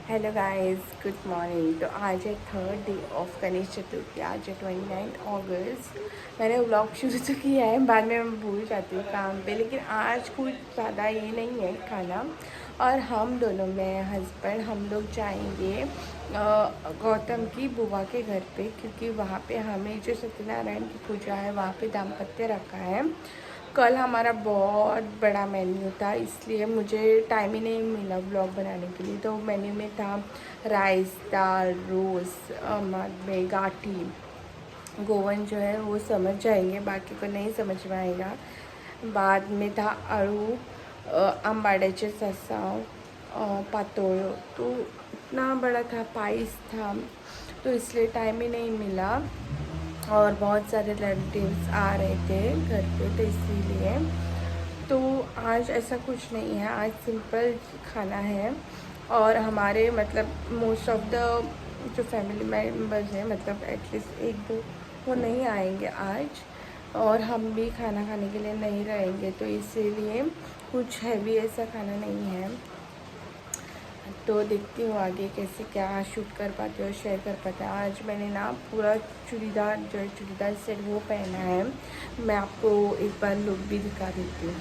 Hello guys, good morning. तो आज है थर्ड डे ऑफ गणेश चतुर्थी। आज है 29 अगस्त। मैंने व्लॉग शुरू तो किया है, बाद में मैं भूल जाती हूँ काम पे, लेकिन आज कुछ ज़्यादा ये नहीं है खाना। और हम दोनों, मैं हस्बैंड, हम लोग जाएंगे गौतम की बुआ के घर पे, क्योंकि वहाँ पे हमें जो सत्यनारायण की पूजा है वहाँ पे दाम्पत्य रखा है। कल हमारा बहुत बड़ा मेन्यू था, इसलिए मुझे टाइम ही नहीं मिला व्लॉग बनाने के लिए। तो मेन्यू में था राइस, दाल, रोस्ट, में गाठी, गोवन जो है वो समझ जाएंगे, बाकी को नहीं समझ में आएगा। बाद में था अळू, आंबाड्याचे ससाव, पातोळो। तो इतना बड़ा था, पाइस था, तो इसलिए टाइम ही नहीं मिला। और बहुत सारे रिलेटिव्स आ रहे थे घर पे, तो इसीलिए तो आज ऐसा कुछ नहीं है। आज सिंपल खाना है। और हमारे मतलब मोस्ट ऑफ द जो फैमिली मेम्बर्स हैं, मतलब एटलीस्ट एक दो, वो नहीं आएंगे आज। और हम भी खाना खाने के लिए नहीं रहेंगे, तो इसीलिए कुछ हैवी ऐसा खाना नहीं है। तो देखती हूँ आगे कैसे क्या शूट कर पाते हो, शेयर कर पाते हैं। आज मैंने ना पूरा चूड़ीदार, जो है चूड़ीदार सेट वो पहना है। मैं आपको एक बार लुक भी दिखा देती हूँ।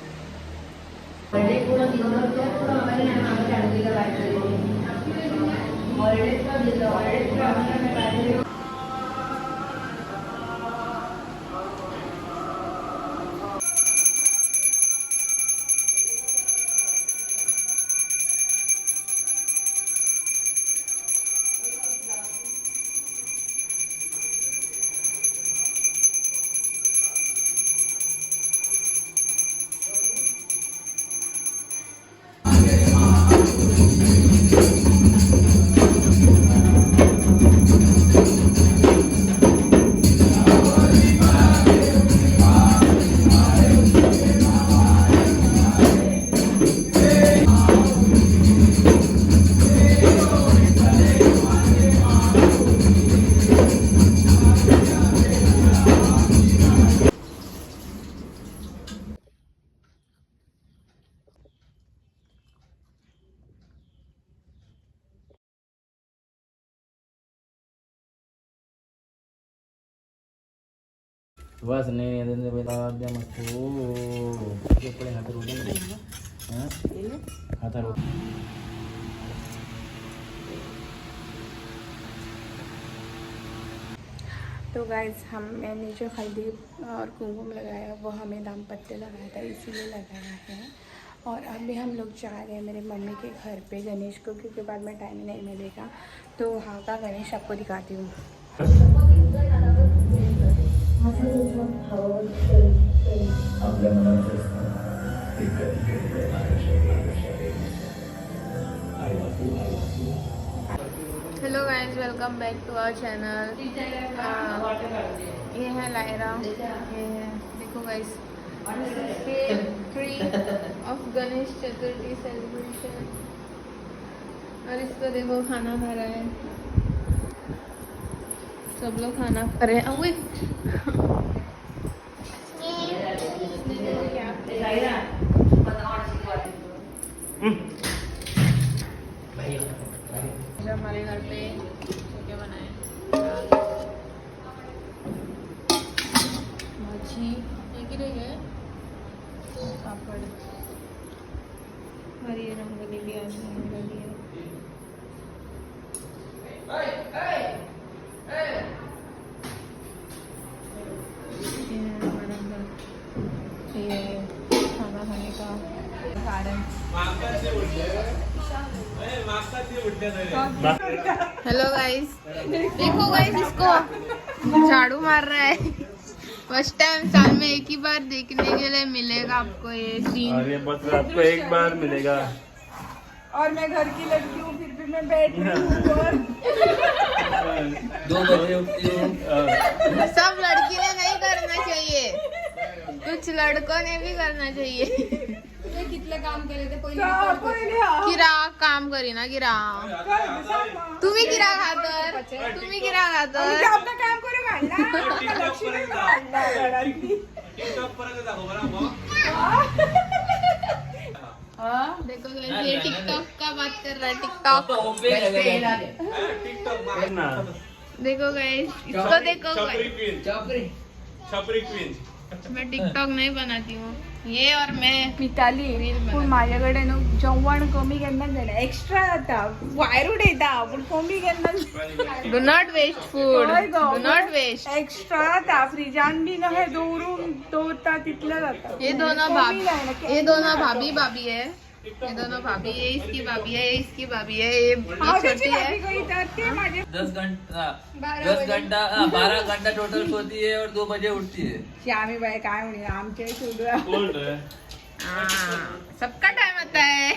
बस नहीं नहीं मस्तु हाथ रोड हाथ रोड। तो गाइज, मैंने जो हल्दी और कुमकुम लगाया वो हमें दाम्पत्य लगाया था, इसीलिए लगाया है। और अभी हम लोग जा रहे हैं मेरे मम्मी के घर पे गणेश को, क्योंकि बाद में टाइम नहीं मिलेगा। तो वहाँ का गणेश आपको दिखाती हूँ। Hello guys, welcome back to our channel. ये है लायरा, ये है, देखो guys, day 3 of Ganesh Chaturthi celebration. और इसको देखो, खाना खा रहा है, सब लोग खाना खा रहे हैं। हमारे घर पे क्या बनाए, भाजी एक ही रह गए, पापड़, हरी रंगोली भी आज रंगोली है। ये खाना खाने का कारण। हेलो गाइस, देखो गाइस, इसको झाड़ू मार रहा है। फर्स्ट टाइम साल में एक ही बार देखने के लिए मिलेगा आपको ये सीन। और ये बस आपको एक बार मिलेगा। और मैं घर की लड़की हूँ, फिर भी मैं बैठ रही हूँ और 2 बजे उठती हूँ। सब लड़की ने नहीं करना चाहिए, कुछ लड़कों ने भी करना चाहिए। कितले काम केले ते किरा काम करी ना, किरा तुम्ही किरा खातर, तुम्ही किरा खातर काम देखो guys, ये टिकटॉक का बात कर रहा है, टिकटॉक। ना देखो गाइस, इसको देखो छपरी क्वीन मैं टिकटॉक नाही बनाती हूँ, ये और मैं मिताली पण माझ्याकडे नो जेवण कमी केन्ना जाणा, एक्स्ट्रा जाता, वायरूड येता पण कमी केन्ना। Do not waste food, do not waste. Extra जाता फ्रिजान बी न हे दवरता तितलं जाता। ये दोनों भाभी भाभी है, ये दोनों भाभी, ये इसकी भाभी है, ये इसकी भाभी है, ये छोटी है। 12 घंटा टोटल सोती है और 2 बजे उठती है। श्यामी बाई काय म्हणे आमचे सुरू कौन रे सबका टाइम आता है।